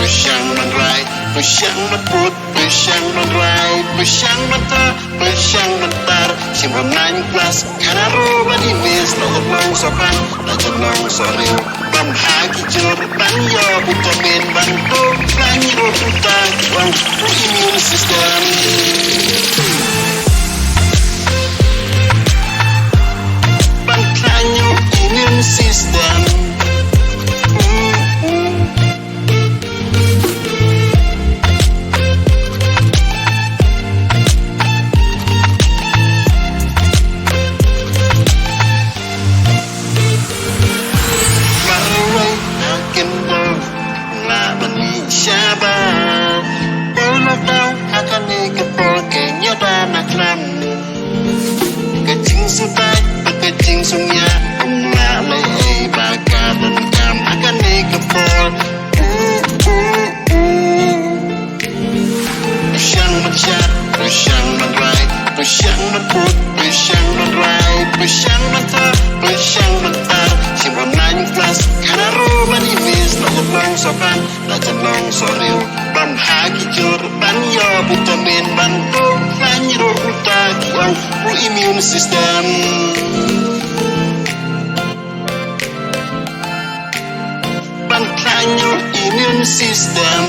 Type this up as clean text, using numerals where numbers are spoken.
Pushang man right, pushang man put, pushang man right, pushang man ta, pushang man tar. Simon 9 plus, kanaro bani mis, long sopan, long sorry. Bam hagi jur, ban yo butomin, ban to, ban yo utang, wang immune system. Ban klanyo immune system. Sutai, pagkajing sunya, umlalay ay bakalan kam, akan ikapol. Pushang man shot, pushang man right, pushang man put, pushang man right, pushang man ta, pushang man tar. Simon 9 plus, kanaro man imis, long sopan, long soril. Ban hagi jur, ban yo butomin, ban to, lanyiro utagi, ang immune system. Ban klanyo immune system.